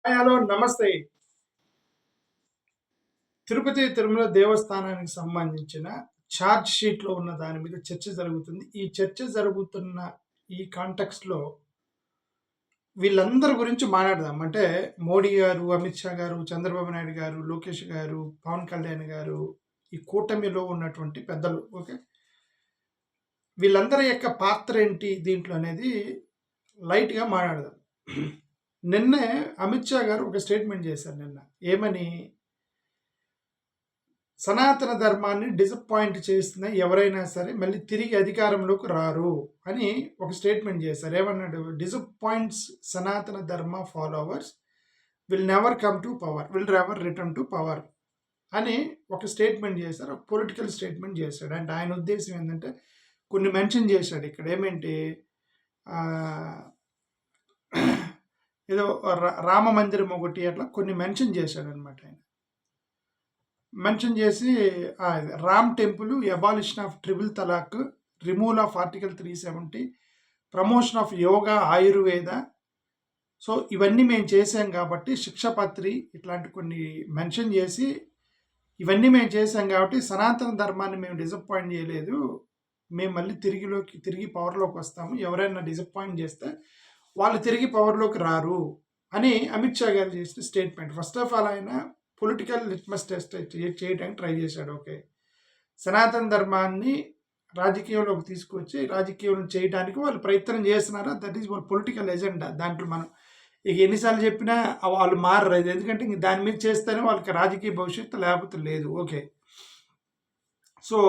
Hi, hello, నమస్తే. తిరుపతి తిరుమల దేవస్థానానికి సంబంధించిన ఛార్జ్ షీట్‌లో ఉన్న దాని మీద చర్చ జరుగుతుంది. ఈ చర్చ జరుగుతున్న ఈ కాంటెక్స్ట్‌లో వీళ్ళందరి గురించి మాట్లాడదాం. అంటే మోడీ గారు, అమిత్ షా గారు, చంద్రబాబు నాయుడు గారు, లోకేష్ గారు, పవన్ కళ్యాణ్ గారు, ఈ కూటమిలో ఉన్నటువంటి పెద్దలు. ఓకే. వీళ్ళందరి యొక్క పాత్ర ఏంటి దీంట్లో అనేది లైట్‌గా మాట్లాడదాం. నిన్నే అమిత్ షా గారు ఒక స్టేట్మెంట్ చేశారు నిన్న. ఏమని? సనాతన ధర్మాన్ని డిసప్పాయింట్ చేసిన ఎవరైనా సరే మళ్ళీ తిరిగి అధికారంలోకి రారు అని ఒక స్టేట్మెంట్ చేశారు. ఏమన్నాడు? డిసప్పాయింట్స్ సనాతన ధర్మ followers will never come to power, will never return to power అని ఒక స్టేట్మెంట్ చేశారు. ఒక పొలిటికల్ స్టేట్మెంట్ చేశాడు. అంటే ఆయన ఉద్దేశం ఏంటంటే కొన్ని మెన్షన్ చేశాడు ఇక్కడ. ఏమేంటి? ఏదో రామ మందిరం ఒకటి అట్లా కొన్ని మెన్షన్ చేశాడు అనమాట. ఆయన మెన్షన్ చేసి Ram temple, abolition of triple తలాక్, removal of article 370, promotion of yoga, Ayurveda. So ఇవన్నీ మేము చేసాం కాబట్టి శిక్షపత్రి ఇట్లాంటి కొన్ని మెన్షన్ చేసి ఇవన్నీ మేము చేసాం కాబట్టి సనాతన ధర్మాన్ని మేము డిసప్పాయింట్ చేయలేదు, మేము మళ్ళీ తిరిగి పవర్లోకి వస్తాము, ఎవరైనా డిసప్పాయింట్ చేస్తే వాళ్ళు తిరిగి పవర్లోకి రారు అని అమిత్ షా గారు చేసిన స్టేట్మెంట్. ఫస్ట్ ఆఫ్ ఆల్ ఆయన పొలిటికల్ లిట్మస్ టెస్ట్ చేయడానికి ట్రై చేశాడు. ఓకే, సనాతన ధర్మాన్ని రాజకీయంలోకి తీసుకొచ్చి రాజకీయం చేయడానికి వాళ్ళు ప్రయత్నం చేస్తున్నారా? దట్ ఈస్ వాళ్ళ పొలిటికల్ ఎజెండా. దాంట్లో మనం ఇక ఎన్నిసార్లు చెప్పినా వాళ్ళు మారరు. ఎందుకంటే ఇంక దాని మీద చేస్తేనే వాళ్ళకి రాజకీయ భవిష్యత్తు, లేకపోతే లేదు. ఓకే, సో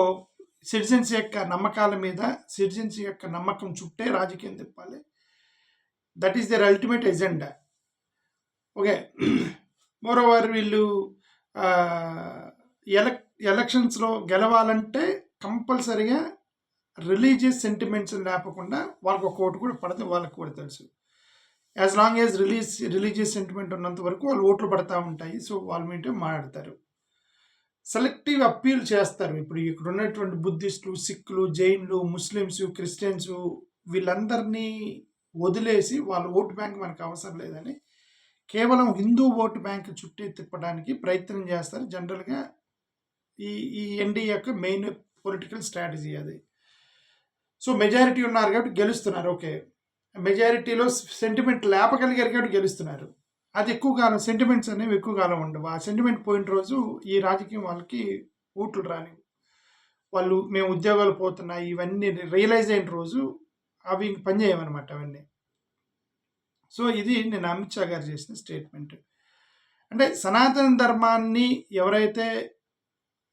సిటిజన్స్ యొక్క నమ్మకాల మీద, సిటిజన్స్ యొక్క నమ్మకం చుట్టే రాజకీయం తిప్పాలి. That is the ultimate agenda. Okay, moreover వీళ్ళు ఎలక్షన్స్లో గెలవాలంటే కంపల్సరిగా రిలీజియస్ సెంటిమెంట్స్ లేకుండా వాళ్ళకి ఒక ఓటు కూడా పడితే వాళ్ళకి కూడా తెలుసు. As long as religious sentiment ఉన్నంత వరకు వాళ్ళు ఓట్లు పడతా ఉంటాయి. సో వాళ్ళ మీద మాట్లాడతారు, సెలెక్టివ్ అప్పీల్ చేస్తారు. ఇప్పుడు ఇక్కడ ఉన్నటువంటి బుద్ధిస్టులు, సిక్కులు, జైన్లు, ముస్లిమ్స్, క్రిస్టియన్స్ వీళ్ళందరినీ వదిలేసి వాళ్ళ ఓటు బ్యాంక్ మనకు అవసరం లేదని కేవలం హిందూ ఓటు బ్యాంక్ చుట్టూ తిప్పడానికి ప్రయత్నం చేస్తారు. జనరల్గా ఈ ఎన్డీఏ యొక్క మెయిన్ పొలిటికల్ స్ట్రాటజీ అది. సో మెజారిటీ ఉన్నారు కాబట్టి గెలుస్తున్నారు. ఓకే, మెజారిటీలో సెంటిమెంట్ లేపగలిగారు కాబట్టి గెలుస్తున్నారు. అది ఎక్కువ కాలం, సెంటిమెంట్స్ అనేవి ఎక్కువ కాలం ఉండవు. ఆ సెంటిమెంట్ పోయిన రోజు ఈ రాజకీయం వాళ్ళకి ఓట్లు రాని, వాళ్ళు మేము ఉద్యోగాలు పోతున్నాయి ఇవన్నీ రియలైజ్ అయిన రోజు అవి పనిచేయమన్నమాట అవన్నీ. సో ఇది నేను అమిత్ షా గారు చేసిన స్టేట్మెంట్. అంటే సనాతన ధర్మాన్ని ఎవరైతే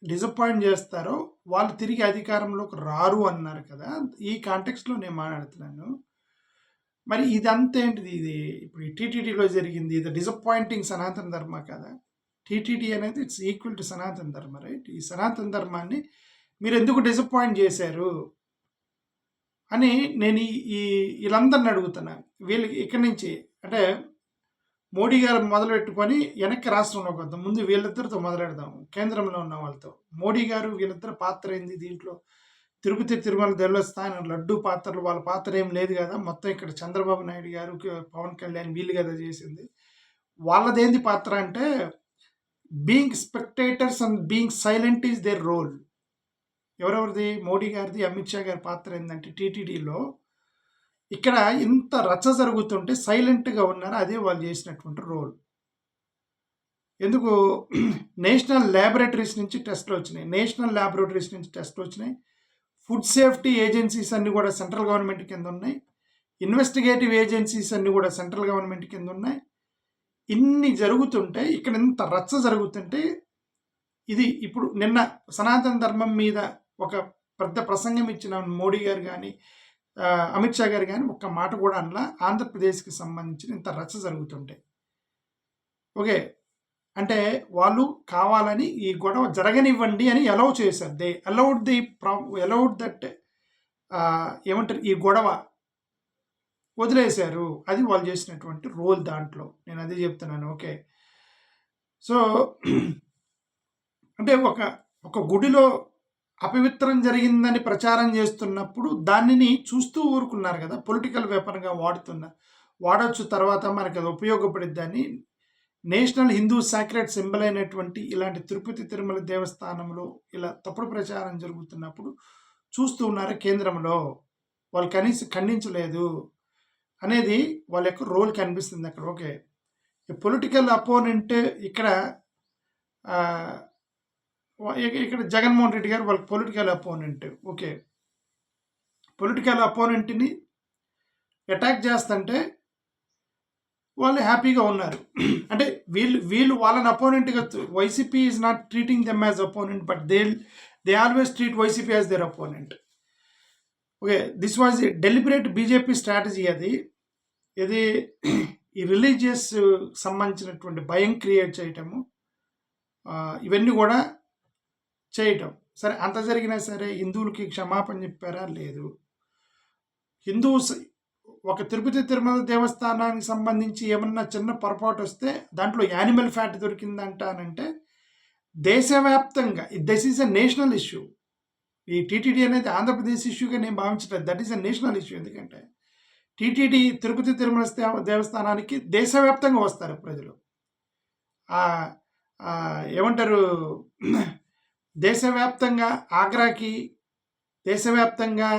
డిసప్పాయింట్ చేస్తారో వాళ్ళు తిరిగి అధికారంలోకి రారు అన్నారు కదా. ఈ కాంటెక్స్ట్లో నేను మాట్లాడుతున్నాను. మరి ఇదంతా ఏంటిది? ఇది ఇప్పుడు ఈ టీటీడీలో జరిగింది, ఇది డిసప్పాయింటింగ్ సనాతన ధర్మ కదా. టీటీడీ అనేది ఇట్స్ ఈక్వల్ టు సనాతన ధర్మ, రైట్? ఈ సనాతన ధర్మాన్ని మీరు ఎందుకు డిసప్పాయింట్ చేశారు అని నేను వీళ్ళందరిని అడుగుతున్నాను. వీళ్ళకి ఇక్కడి నుంచి అంటే మోడీ గారు మొదలు పెట్టుకొని వెనక్కి రాష్ట్రంలోకి వద్దాం. ముందు వీళ్ళిద్దరితో మొదలెడదాం, కేంద్రంలో ఉన్న వాళ్ళతో. మోడీ గారు వీళ్ళిద్దరు పాత్ర ఏంది దీంట్లో? తిరుపతి తిరుమల దేవస్థానం లడ్డు పాత్రలు వాళ్ళ పాత్ర ఏం లేదు కదా. మొత్తం ఇక్కడ చంద్రబాబు నాయుడు గారు, పవన్ కళ్యాణ్ వీళ్ళు కదా చేసింది. వాళ్ళదేంది పాత్ర అంటే being spectators and being silent is their role. ఎవరెవరిది? మోడీ గారిది, అమిత్ షా గారి పాత్ర ఏంటంటే టీటీడీలో ఇక్కడ ఇంత రచ్చ జరుగుతుంటే సైలెంట్గా ఉన్నారు. అదే వాళ్ళు చేసినటువంటి రోల్. ఎందుకు? నేషనల్ ల్యాబొరేటరీస్ నుంచి టెస్ట్లు వచ్చినాయి. ఫుడ్ సేఫ్టీ ఏజెన్సీస్ అన్నీ కూడా సెంట్రల్ గవర్నమెంట్ కింద ఉన్నాయి. ఇన్వెస్టిగేటివ్ ఏజెన్సీస్ అన్నీ కూడా సెంట్రల్ గవర్నమెంట్ కింద ఉన్నాయి. ఇన్ని జరుగుతుంటే, ఇక్కడ ఇంత రచ్చ జరుగుతుంటే, ఇది ఇప్పుడు నిన్న సనాతన ధర్మం మీద ఒక పెద్ద ప్రసంగం ఇచ్చిన మోడీ గారు కానీ, అమిత్ షా గారు కానీ ఒక్క మాట కూడా అనలా. ఆంధ్రప్రదేశ్కి సంబంధించిన ఇంత రచ్చ జరుగుతుంటాయి. ఓకే, అంటే వాళ్ళు కావాలని ఈ గొడవ జరగనివ్వండి అని అలౌ చేశారు. దే అలౌడ్ దట్ ఏమంటారు, ఈ గొడవ వదిలేశారు. అది వాళ్ళు చేసినటువంటి రోల్ దాంట్లో. నేను అదే చెప్తున్నాను. ఓకే, సో అంటే ఒక గుడిలో అపవిత్రం జరిగిందని ప్రచారం చేస్తున్నప్పుడు దానిని చూస్తూ ఊరుకున్నారు కదా. పొలిటికల్ వెపన్గా వాడొచ్చు, తర్వాత మనకి అది ఉపయోగపడిద్దని నేషనల్ హిందూ సాక్రెడ్ సింబల్ అయినటువంటి ఇలాంటి తిరుపతి తిరుమల దేవస్థానంలో ఇలా తప్పుడు ప్రచారం జరుగుతున్నప్పుడు చూస్తూ ఉన్నారు కేంద్రంలో. వాళ్ళు కనీసం ఖండించలేదు అనేది వాళ్ళ యొక్క రోల్ కనిపిస్తుంది అక్కడ. ఓకే, పొలిటికల్ అపోనెంట్ ఇక్కడ ఇక్కడ జగన్మోహన్ రెడ్డి గారు వాళ్ళకి పొలిటికల్ అపోనెంట్. ఓకే, పొలిటికల్ అపోనెంట్ని అటాక్ చేస్తుంటే వాళ్ళు హ్యాపీగా ఉన్నారు. అంటే వీళ్ళు వాళ్ళని అపోనెంట్గా, YCP is not treating them as opponent, but they always treat YCP as their opponent. Okay, this was deliberate BJP strategy. అది ఇది ఈ రిలీజియస్ సంబంధించినటువంటి భయం క్రియేట్ చేయటము, ఇవన్నీ కూడా చేయటం. సరే, అంత జరిగినా సరే హిందువులకి క్షమాపణ చెప్పారా? లేదు. ఒక తిరుపతి తిరుమల దేవస్థానానికి సంబంధించి ఏమన్నా చిన్న పొరపాటు వస్తే దాంట్లో యానిమల్ ఫ్యాట్ దొరికిందంటానంటే దేశవ్యాప్తంగా this is a national issue. ఈ టీటీడీ అనేది ఆంధ్రప్రదేశ్ ఇష్యూగా నేను భావించలేదు. That is a national issue. ఎందుకంటే టీటీడీ తిరుపతి తిరుమల దేవస్థానానికి దేశవ్యాప్తంగా వస్తారు ప్రజలు. ఏమంటారు, దేశవ్యాప్తంగా ఆగ్రాకి, దేశవ్యాప్తంగా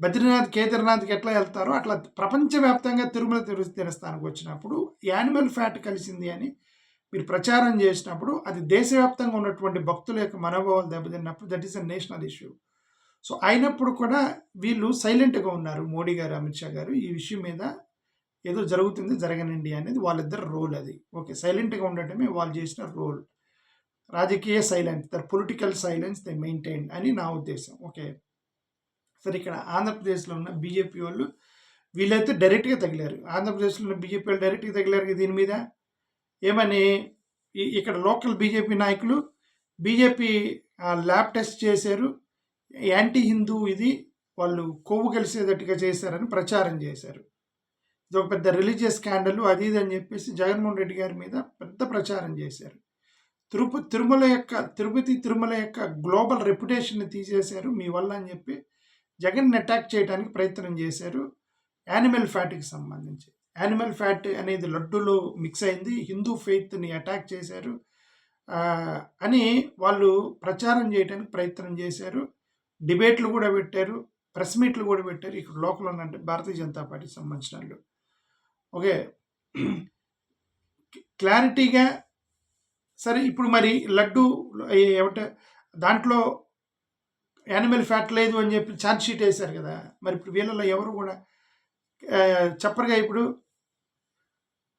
బద్రీనాథ్ కేదార్నాథ్కి ఎట్లా వెళ్తారో అట్లా ప్రపంచవ్యాప్తంగా తిరుమల దేవస్థానానికి వచ్చినప్పుడు యానిమల్ ఫ్యాట్ కలిసింది అని మీరు ప్రచారం చేసినప్పుడు అది దేశవ్యాప్తంగా ఉన్నటువంటి భక్తుల యొక్క మనోభావాలు దెబ్బతిన్నప్పుడు that is a national issue. So అయినప్పుడు కూడా వీళ్ళు సైలెంట్గా ఉన్నారు. మోడీ గారు, అమిత్ షా గారు ఈ విషయం మీద ఏదో జరుగుతుంది, జరగనండి అనేది వాళ్ళిద్దరు రోల్. అది ఓకే, సైలెంట్గా ఉండటమే వాళ్ళు చేసిన రోల్. రాజకీయ silence, the political silence they maintain అని నా ఉద్దేశం. ఓకే, సరే, ఇక్కడ ఆంధ్రప్రదేశ్లో ఉన్న బీజేపీ వాళ్ళు వీళ్ళైతే డైరెక్ట్గా తగిలారు. ఆంధ్రప్రదేశ్లో ఉన్న బీజేపీ వాళ్ళు డైరెక్ట్గా తగిలారు దీని మీద. ఏమని, ఇక్కడ లోకల్ బీజేపీ నాయకులు బీజేపీ ల్యాబ్ టెస్ట్ చేశారు, యాంటీ హిందూ ఇది, వాళ్ళు కొవ్వు కలిసేటట్టుగా చేశారని ప్రచారం చేశారు. ఇది ఒక పెద్ద రిలీజియస్ స్కాండల్ అది ఇది అని చెప్పేసి జగన్మోహన్ రెడ్డి గారి మీద పెద్ద ప్రచారం చేశారు. తిరుపతి తిరుమల యొక్క గ్లోబల్ రెప్యుటేషన్ని తీసేశారు మీ వల్ల అని చెప్పి జగన్ని అటాక్ చేయడానికి ప్రయత్నం చేశారు. యానిమల్ ఫ్యాట్కి సంబంధించి యానిమల్ ఫ్యాట్ అనేది లడ్డూలో మిక్స్ అయింది, హిందూ ఫెయిత్ని అటాక్ చేశారు అని వాళ్ళు ప్రచారం చేయడానికి ప్రయత్నం చేశారు. డిబేట్లు కూడా పెట్టారు, ప్రెస్ మీట్లు కూడా పెట్టారు. ఇక్కడ లోకల్ ఉన్నంటే భారతీయ జనతా పార్టీకి సంబంధించిన వాళ్ళు. ఓకే, క్లారిటీగా. సరే, ఇప్పుడు మరి లడ్డు ఏమంటే దాంట్లో యానిమల్ ఫ్యాట్ లేదు అని చెప్పి ఛార్జ్ షీట్ వేశారు కదా. మరి ఇప్పుడు వీళ్ళలో ఎవరు కూడా చెప్పరుగా. ఇప్పుడు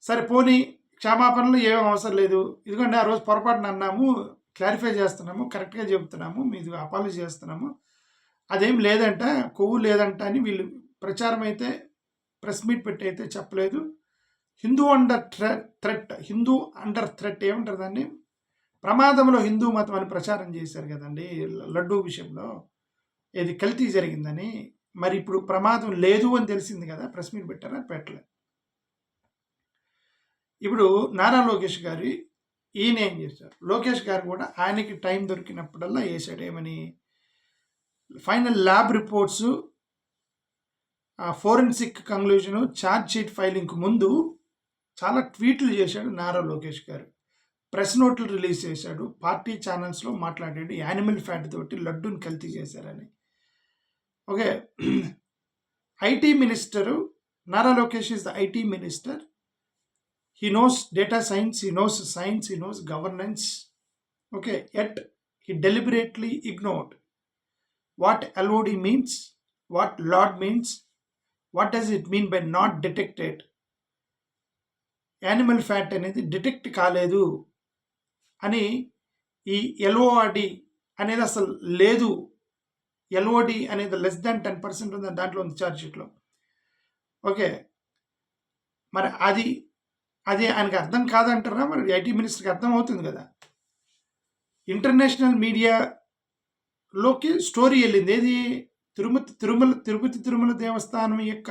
సరే, పోనీ క్షమాపణలు ఏమీ అవసరం లేదు, ఇదిగోండి ఆ రోజు పొరపాటున అన్నాము, క్లారిఫై చేస్తున్నాము, కరెక్ట్గా చెబుతున్నాము, మీది అపాలజీ చేస్తున్నాము, అదేం లేదంట, కొవ్వు లేదంట అని వీళ్ళు ప్రచారం అయితే ప్రెస్ మీట్ పెట్టి అయితే చెప్పలేదు. హిందూ అండర్ థ్రెట్ ఏమంటారు దాన్ని, ప్రమాదంలో హిందూ మతం అని ప్రచారం చేశారు కదండి లడ్డూ విషయంలో, ఏది కల్తీ జరిగిందని. మరి ఇప్పుడు ప్రమాదం లేదు అని తెలిసింది కదా, ప్రెస్ మీట్ పెట్టారా? పెట్టలేదు. ఇప్పుడు నారా లోకేష్ గారు ఈయన ఏం చేశారు, లోకేష్ గారు కూడా ఆయనకి టైం దొరికినప్పుడల్లా వేసాడు. ఏమని, final lab reports, forensic conclusion, charge sheet ఫైలింగ్కి ముందు చాలా ట్వీట్లు చేశాడు నారా లోకేష్ గారు, ప్రెస్ నోట్లు రిలీజ్ చేశాడు, పార్టీ ఛానల్స్లో మాట్లాడాడు, యానిమల్ ఫ్యాట్ తోటి లడ్డూని కల్తీ చేశారని. Okay, IT minister Nara Lokesh is the IT minister. He knows data science, he knows science, he knows governance. Okay, yet he deliberately ignored what LOD means, what LOD means, what does it mean by not detected. Animal fat అనేది detect కాలేదు అని, ఈ LOD అనేది అసలు లేదు, LOD అనేది less than 10% ఉంది దాంట్లో ఉంది ఛార్జ్ షీట్లో. ఓకే, మరి అది ఆయనకు అర్థం కాదంటారా? మరి ఐటీ మినిస్టర్కి అర్థం అవుతుంది కదా. ఇంటర్నేషనల్ మీడియాలోకి స్టోరీ వెళ్ళింది. ఏది, తిరుపతి తిరుమల దేవస్థానం యొక్క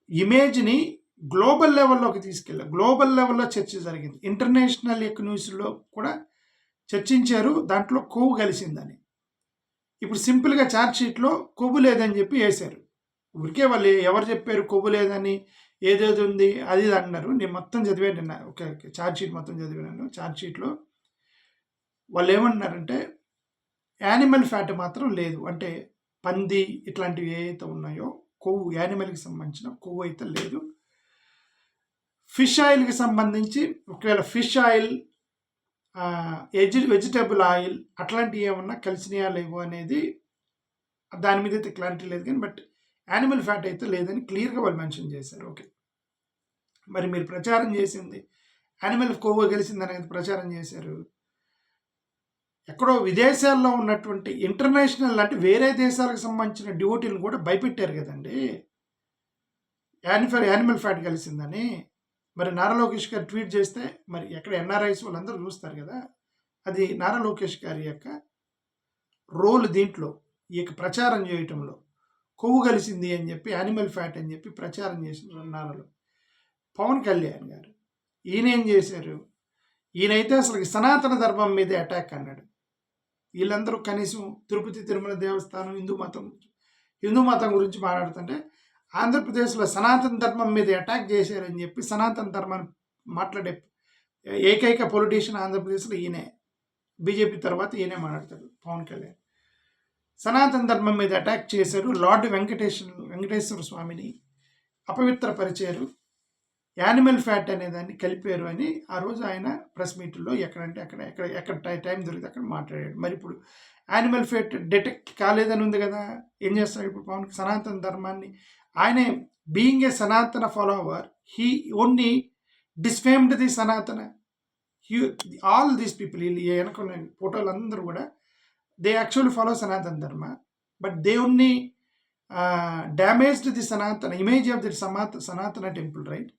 ఇమేజ్ని గ్లోబల్ లెవెల్లోకి తీసుకెళ్ళారు. గ్లోబల్ లెవెల్లో చర్చ జరిగింది. ఇంటర్నేషనల్ యొక్క న్యూస్లో కూడా చర్చించారు, దాంట్లో కొవ్వు కలిసిందని. ఇప్పుడు సింపుల్గా ఛార్జ్ షీట్లో కొవ్వు లేదని చెప్పి వేశారు. ఊరికే వాళ్ళు ఎవరు చెప్పారు కొవ్వు లేదని, ఏదేది ఉంది అది ఇది అన్నారు. నేను మొత్తం చదివాను నిన్న. ఓకే. ఛార్జ్ షీట్ మొత్తం చదివాను. ఛార్జ్ షీట్‌లో వాళ్ళు ఏమంటున్నారంటే యానిమల్ ఫ్యాట్ మాత్రం లేదు. అంటే పంది ఇట్లాంటివి ఏవైతే ఉన్నాయో కొవ్వు యానిమల్‌కి సంబంధించిన కొవ్వు అయితే లేదు. ఫిష్ ఆయిల్‌కి సంబంధించి ఒకవేళ ఫిష్ ఆయిల్ వెజిటబుల్ ఆయిల్ అట్లాంటివి ఏమన్నా కలిసినాయా లేవో అనేది దాని మీద అయితే క్లారిటీ లేదు కానీ బట్ యానిమల్ ఫ్యాట్ అయితే లేదని క్లియర్గా వాళ్ళు మెన్షన్ చేశారు. ఓకే. మరి మీరు ప్రచారం చేసింది యానిమల్ కొవ్వు కలిసింది అనేది ప్రచారం చేశారు. ఎక్కడో విదేశాల్లో ఉన్నటువంటి ఇంటర్నేషనల్ అంటే వేరే దేశాలకు సంబంధించిన డ్యూటీలను కూడా భయపెట్టారు కదండి యానిమల్ ఫ్యాట్ కలిసిందని. మరి నారా లోకేష్ గారు ట్వీట్ చేస్తే మరి ఎక్కడ ఎన్ఆర్ఐస్ వాళ్ళందరూ చూస్తారు కదా. అది నారా లోకేష్ గారి యొక్క రోల్ దీంట్లో ఈ యొక్క ప్రచారం చేయటంలో కొవ్వు కలిసింది అని చెప్పి యానిమల్ ఫ్యాట్ అని చెప్పి ప్రచారం చేసిన నారాలో. పవన్ కళ్యాణ్ గారు ఈయన ఏం చేశారు, ఈయనైతే అసలు సనాతన ధర్మం మీద అటాక్ అన్నాడు. వీళ్ళందరూ కనీసం తిరుపతి తిరుమల దేవస్థానం హిందూ మతం గురించి మాట్లాడుతుంటే ఆంధ్రప్రదేశ్లో సనాతన ధర్మం మీద అటాక్ చేశారని చెప్పి సనాతన ధర్మాన్ని మాట్లాడే ఏకైక పొలిటీషియన్ ఆంధ్రప్రదేశ్లో ఈయనే. బీజేపీ తర్వాత ఈయనే మాట్లాడతాడు పవన్ కళ్యాణ్. సనాతన ధర్మం మీద అటాక్ చేశారు. లార్డ్ వెంకటేశ్వర స్వామిని అపవిత్రపరిచారు, యానిమల్ ఫ్యాట్ అనేదాన్ని కలిపారు అని ఆ రోజు ఆయన ప్రెస్ మీట్లో ఎక్కడంటే ఎక్కడ టైం దొరికితే అక్కడ మాట్లాడాడు. మరి ఇప్పుడు యానిమల్ ఫ్యాట్ డిటెక్ట్ కాలేదని ఉంది కదా, ఏం చేస్తాడు ఇప్పుడు పవన్? సనాతన ధర్మాన్ని ఆయనే బీయింగ్ ఏ సనాతన ఫాలోవర్ హీ ఓన్లీ డిస్ఫేమ్డ్ ది సనాతన. ఆల్ దీస్ పీపుల్ వీళ్ళు వెనకున్న ఫోటోలు అందరూ కూడా దే యాక్చువల్లీ ఫాలో సనాతన ధర్మ but they only damaged the సనాతన ఇమేజ్ ఆఫ్ ది సనాతన టెంపుల్, రైట్?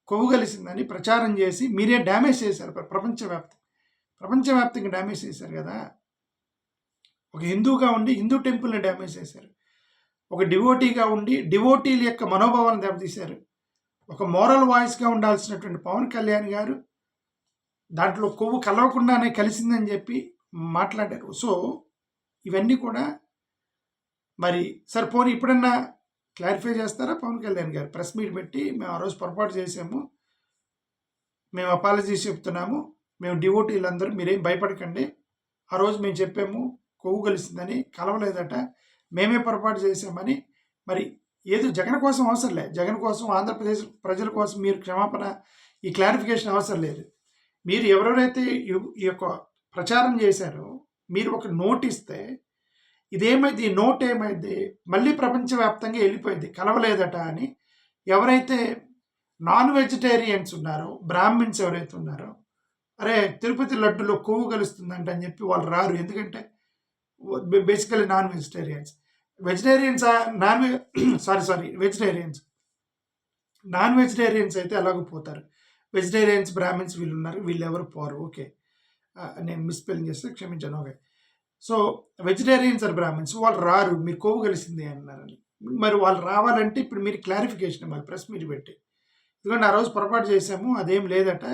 కొవ్వు కలిసిందని ప్రచారం చేసి మీరే డ్యామేజ్ చేశారు. ప్రపంచవ్యాప్తంగా డ్యామేజ్ చేశారు కదా. ఒక హిందూగా ఉండి హిందూ టెంపుల్ని డ్యామేజ్ చేశారు. ఒక డివోటీగా ఉండి డివోటీల యొక్క మనోభావాలను దెబ్బతీశారు. ఒక మోరల్ వాయిస్గా ఉండాల్సినటువంటి పవన్ కళ్యాణ్ గారు దాంట్లో కొవ్వు కలవకుండానే కలిసిందని చెప్పి మాట్లాడారు. సో ఇవన్నీ కూడా మరి సరిపోని ఇప్పుడన్నా క్లారిఫై చేస్తారా పవన్ కళ్యాణ్ గారు? ప్రెస్ మీట్ పెట్టి మేము ఆ రోజు పొరపాటు చేసాము, మేము అపాలజీస్ చెప్తున్నాము, మేము డివోటీలందరూ మీరేం భయపడకండి, ఆ రోజు మేము చెప్పాము కొవ్వు కలిసిందని, కలవలేదట, మేమే పొరపాటు చేసామని. మరి ఏదో జగన్ కోసం అవసరం లేదు, జగన్ కోసం ఆంధ్రప్రదేశ్ ప్రజల కోసం మీరు క్షమాపణ ఈ క్లారిఫికేషన్ అవసరం లేదు. మీరు ఎవరెవరైతే ఈ యొక్క ప్రచారం చేశారో మీరు ఒక నోట్ ఇస్తే ఇదేమైంది, ఈ నోట్ ఏమైంది మళ్ళీ ప్రపంచవ్యాప్తంగా వెళ్ళిపోయింది కలవలేదట అని. ఎవరైతే నాన్ వెజిటేరియన్స్ ఉన్నారో బ్రాహ్మిన్స్ ఎవరైతే ఉన్నారో అరే తిరుపతి లడ్డులో కొవ్వు కలుస్తుందంట అని చెప్పి వాళ్ళు రారు. ఎందుకంటే basically non vegetarians. Non vegetarians అయితే ఎలాగో పోతారు. వెజిటేరియన్స్ బ్రాహ్మిన్స్ వీళ్ళు ఉన్నారు, వీళ్ళు ఎవరు పోరు. ఓకే, నేను మిస్పెల్లింగ్ చేస్తే క్షమించాను. Okay, so vegetarians or Brahmins వాళ్ళు రారు, మీరు కొవ్వు కలిసింది అన్నారని. మరి వాళ్ళు రావాలంటే ఇప్పుడు మీరు క్లారిఫికేషన్ ఇవ్వాలి ప్రెస్ మీట్ పెట్టి. ఎందుకంటే ఆ రోజు పొరపాటు చేసాము, అదేం లేదట,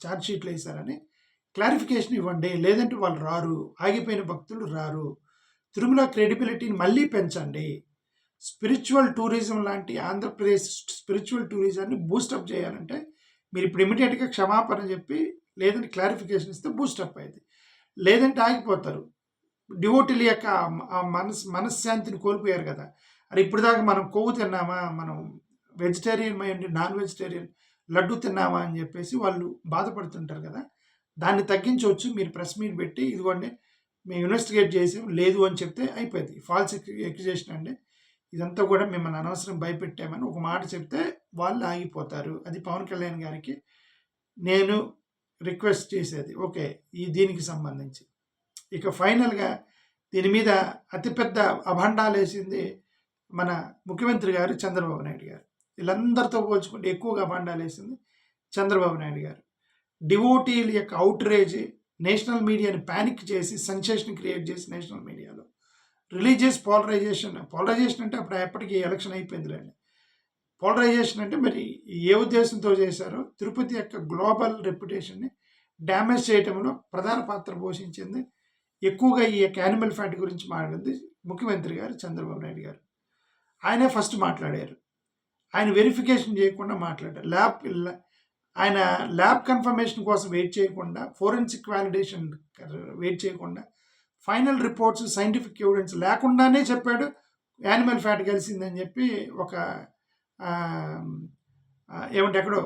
ఛార్జ్ షీట్లు వేశారని క్లారిఫికేషన్ ఇవ్వండి. లేదంటే వాళ్ళు రారు, ఆగిపోయిన భక్తులు రారు. తిరుమల క్రెడిబిలిటీని మళ్ళీ పెంచండి. స్పిరిచువల్ టూరిజం లాంటి ఆంధ్రప్రదేశ్ స్పిరిచువల్ టూరిజాన్ని బూస్టప్ చేయాలంటే మీరు ఇప్పుడు ఇమీడియట్గా క్షమాపణ చెప్పి లేదంటే క్లారిఫికేషన్ ఇస్తే బూస్టప్ అయింది. లేదంటే ఆగిపోతారు. డివోటీల యొక్క మనశ్శాంతిని కోల్పోయారు కదా. అది ఇప్పుడు దాకా మనం కొవ్వు తిన్నామా, మనం వెజిటేరియన్ అయ్యండి నాన్ వెజిటేరియన్ లడ్డు తిన్నామా అని చెప్పేసి వాళ్ళు బాధపడుతుంటారు కదా. దాన్ని తగ్గించవచ్చు. మీరు ప్రెస్ మీట్ పెట్టి ఇదిగోండి మేము ఇన్వెస్టిగేట్ చేసాం లేదు అని చెప్తే అయిపోయింది. ఫాల్స్ ఎక్యుజేషన్ అండి, ఇదంతా కూడా మిమ్మల్ని అనవసరం భయపెట్టామని ఒక మాట చెప్తే వాళ్ళు ఆగిపోతారు. అది పవన్ కళ్యాణ్ గారికి నేను రిక్వెస్ట్ చేసేది. ఓకే, దీనికి సంబంధించి ఇక ఫైనల్గా దీని మీద అతిపెద్ద అభండాలు వేసింది మన ముఖ్యమంత్రి గారు చంద్రబాబు నాయుడు గారు. వీళ్ళందరితో పోల్చుకుంటే ఎక్కువగా అభండాలు వేసింది చంద్రబాబు నాయుడు గారు. డివోటీల యొక్క అవుట్రేజ్ నేషనల్ మీడియాని ప్యానిక్ చేసి సెన్సేషన్ క్రియేట్ చేసి నేషనల్ మీడియాలో రిలీజియస్ పాలరైజేషన్ అంటే అప్పుడు ఎప్పటికీ ఎలక్షన్ అయిపోయిందిలేండి. పాలరైజేషన్ అంటే మరి ఏ ఉద్దేశంతో చేశారో తిరుపతి యొక్క గ్లోబల్ రెప్యుటేషన్ని డ్యామేజ్ చేయడంలో ప్రధాన పాత్ర పోషించింది. ఎక్కువగా ఈ యొక్క యానిమల్ ఫ్యాట్ గురించి మాట్లాడింది ముఖ్యమంత్రి గారు చంద్రబాబు నాయుడు గారు. ఆయనే ఫస్ట్ మాట్లాడారు. ఆయన వెరిఫికేషన్ చేయకుండా మాట్లాడారు. ఆయన ల్యాబ్ కన్ఫర్మేషన్ కోసం వెయిట్ చేయకుండా, ఫోరెన్సిక్ వ్యాలిడేషన్ వెయిట్ చేయకుండా, ఫైనల్ రిపోర్ట్స్, సైంటిఫిక్ ఎవిడెన్స్ లేకుండానే చెప్పాడు యానిమల్ ఫ్యాట్ కలిసిందని చెప్పి ఒక ఏమంటే ఎక్కడో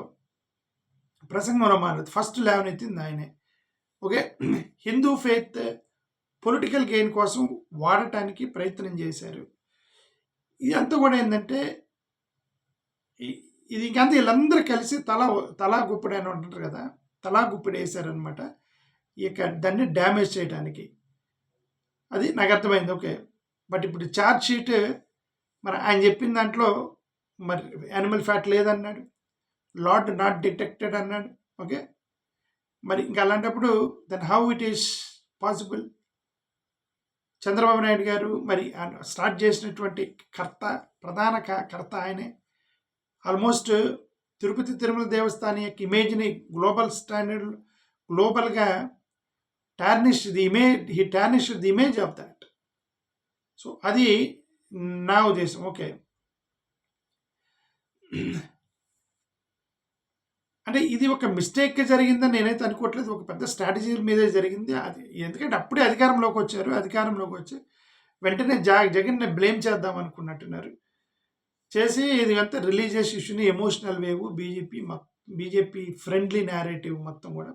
ప్రసంగంలో మాట్లాడు ఫస్ట్ లేవనెత్తింది ఆయనే. Okay, Hindu faith political gain కోసం వాడటానికి ప్రయత్నం చేశారు. ఇదంతా కూడా ఏంటంటే ఇది ఇంకంతా వీళ్ళందరూ కలిసి తలా గుప్పిడి అని అంటారు కదా, తలా గుప్పిడి వేశారనమాట ఇక దాన్ని డ్యామేజ్ చేయడానికి. అది నాకు అర్థమైంది. ఓకే, బట్ ఇప్పుడు ఛార్జ్ షీట్ మరి ఆయన చెప్పిన దాంట్లో మరి యానిమల్ ఫ్యాట్ లేదన్నాడు, లాట్ నాట్ డిటెక్టెడ్ అన్నాడు. ఓకే, మరి ఇంకా అలాంటప్పుడు then how it is possible? Chandrababu Naidu garu మరి స్టార్ట్ చేసినటువంటి ప్రధాన కర్త ఆయనే. ఆల్మోస్ట్ తిరుమల దేవస్థానం యొక్క ఇమేజ్ని గ్లోబల్ స్టాండర్డ్, గ్లోబల్గా he tarnish the image of that. So అది నా ఉద్దేశం. ఓకే, అంటే ఇది ఒక మిస్టేక్గా జరిగిందని నేనైతే అనుకోవట్లేదు, ఒక పెద్ద స్ట్రాటజీ మీదే జరిగింది అది. ఎందుకంటే అప్పుడే అధికారంలోకి వచ్చి వెంటనే జగన్ని బ్లేమ్ చేద్దాం అనుకున్నట్టున్నారు. చేసి ఇది అంతా రిలీజియస్ ఇష్యూని emotional wave, BJP friendly narrative మొత్తం కూడా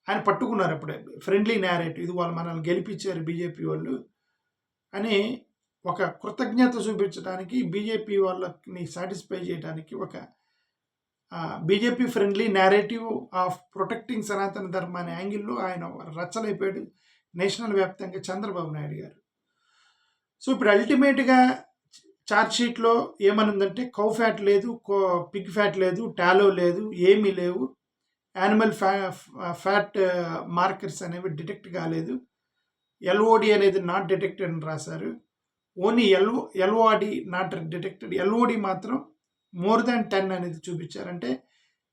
ఆయన పట్టుకున్నారు. అప్పుడే ఫ్రెండ్లీ నేరేటివ్, ఇది వాళ్ళు మనల్ని గెలిపించారు బీజేపీ వాళ్ళు అని ఒక కృతజ్ఞత చూపించడానికి, బీజేపీ వాళ్ళని సాటిస్ఫై చేయడానికి ఒక BJP friendly narrative of protecting సనాతన ధర్మ అనే యాంగిల్లో ఆయన రచ్చలైపోయాడు నేషనల్ వ్యాప్తంగా చంద్రబాబు నాయుడు గారు. సో ఇప్పుడు అల్టిమేట్గా ఛార్జ్ షీట్లో ఏమనుందంటే కౌ ఫ్యాట్ లేదు, పిగ్ ఫ్యాట్ లేదు, టాలో లేదు, ఏమీ లేవు, యానిమల్ ఫ్యాట్ మార్కర్స్ అనేవి డిటెక్ట్ కాలేదు, ఎల్ఓడి అనేది నాట్ డిటెక్టెడ్ అని రాశారు. Only LOD not detected, LOD మాత్రం మోర్ దాన్ 10 అనేది చూపించారంటే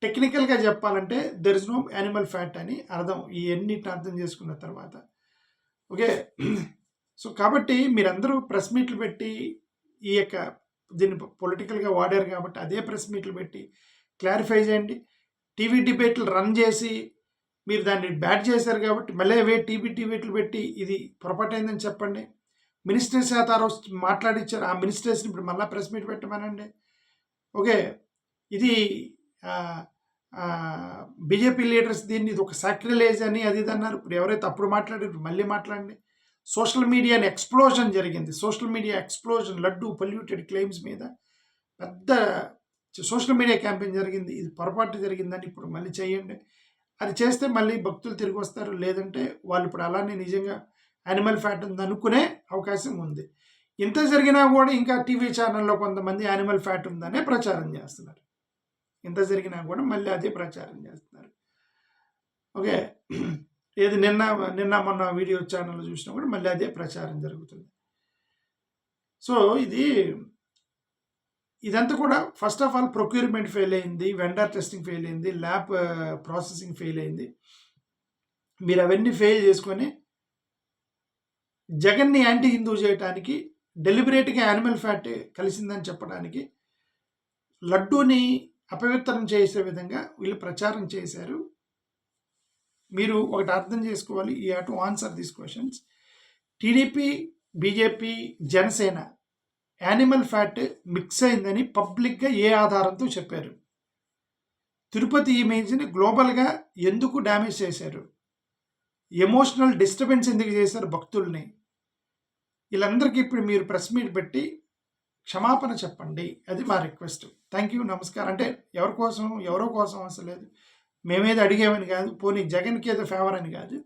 టెక్నికల్గా చెప్పాలంటే there is no animal fat అని అర్థం, ఈ ఎన్నిటిని అర్థం చేసుకున్న తర్వాత. ఓకే, సో కాబట్టి మీరందరూ ప్రెస్ మీట్లు పెట్టి ఈ యొక్క దీన్ని పొలిటికల్గా వాడారు కాబట్టి అదే ప్రెస్ మీట్లు పెట్టి క్లారిఫై చేయండి. టీవీ డిబేట్లు రన్ చేసి మీరు దాన్ని బ్యాట్ చేశారు కాబట్టి మళ్ళీ అవే టీవీ డిబేట్లు పెట్టి ఇది పొరపాటు అయిందని చెప్పండి. మినిస్టర్స్ చేత ఆ రోజు మాట్లాడించారు, ఆ మినిస్టర్స్ని ఇప్పుడు మళ్ళీ ప్రెస్ మీట్ పెట్టమనండి. ఓకే, ఇది బీజేపీ లీడర్స్ దీన్ని ఇది ఒక సాక్రిలేజ్ అని అది ఇది అన్నారు. ఇప్పుడు ఎవరైతే అప్పుడు మాట్లాడారు మళ్ళీ మాట్లాడండి. సోషల్ మీడియాని ఎక్స్ప్లోజన్ జరిగింది, social media explosion, laddu polluted claims మీద పెద్ద సోషల్ మీడియా క్యాంపెయిన్ జరిగింది. ఇది పొరపాటు జరిగిందని ఇప్పుడు మళ్ళీ చేయండి. అది చేస్తే మళ్ళీ భక్తులు తిరిగి వస్తారు, లేదంటే వాళ్ళు ఇప్పుడు అలానే నిజంగా యానిమల్ ఫ్యాట్ ఉంది అనుకునే అవకాశం ఉంది. ఇంత జరిగినా కూడా ఇంకా టీవీ ఛానల్లో కొంతమంది యానిమల్ ఫ్యాట్ ఉందనే ప్రచారం చేస్తున్నారు. ఇంత జరిగినా కూడా మళ్ళీ అదే ప్రచారం చేస్తున్నారు. ఓకే, ఏది నిన్న మొన్న వీడియో ఛానల్లో చూసినా కూడా మళ్ళీ అదే ప్రచారం జరుగుతుంది. సో ఇదంతా కూడా first of all procurement fail అయింది, వెండర్ టెస్టింగ్ ఫెయిల్ అయింది, ల్యాబ్ ప్రాసెసింగ్ ఫెయిల్ అయింది. మీరు అవన్నీ ఫెయిల్ చేసుకొని జగన్ని యాంటీ హిందూ చేయడానికి, డెలిబరేట్గా యానిమల్ ఫ్యాట్ కలిసిందని చెప్పడానికి, లడ్డూని అపవిత్రం చేసే విధంగా వీళ్ళు ప్రచారం చేశారు. మీరు ఒకటి అర్థం చేసుకోవాలి, you have to answer these questions. TDP, BJP, Janasena animal fat mix అయిందని పబ్లిక్గా ఏ ఆధారంతో చెప్పారు? తిరుపతి ఇమేజ్ని గ్లోబల్గా ఎందుకు డ్యామేజ్ చేశారు? ఎమోషనల్ డిస్టర్బెన్స్ ఎందుకు చేశారు భక్తుల్ని? వీళ్ళందరికీ ఇప్పుడు మీరు ప్రెస్ మీట్ పెట్టి క్షమాపణ చెప్పండి, అది మా రిక్వెస్ట్. థ్యాంక్ యూ, నమస్కారం. అంటే ఎవరో కోసం అసలు లేదు, మేమేదో అడిగామని కాదు, పోనీ జగన్కి ఏదో ఫేవర్ అని కాదు,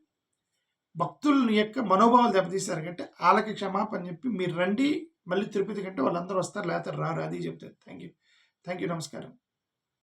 భక్తుల యొక్క మనోభావాలు దెబ్బతీశారు కంటే వాళ్ళకి క్షమాపణ చెప్పి మీరు రండి, మళ్ళీ తిరుపతి కంటే వాళ్ళందరూ వస్తారు, లేకపోతే రారు, అది చెప్తారు. థ్యాంక్ యూ, నమస్కారం.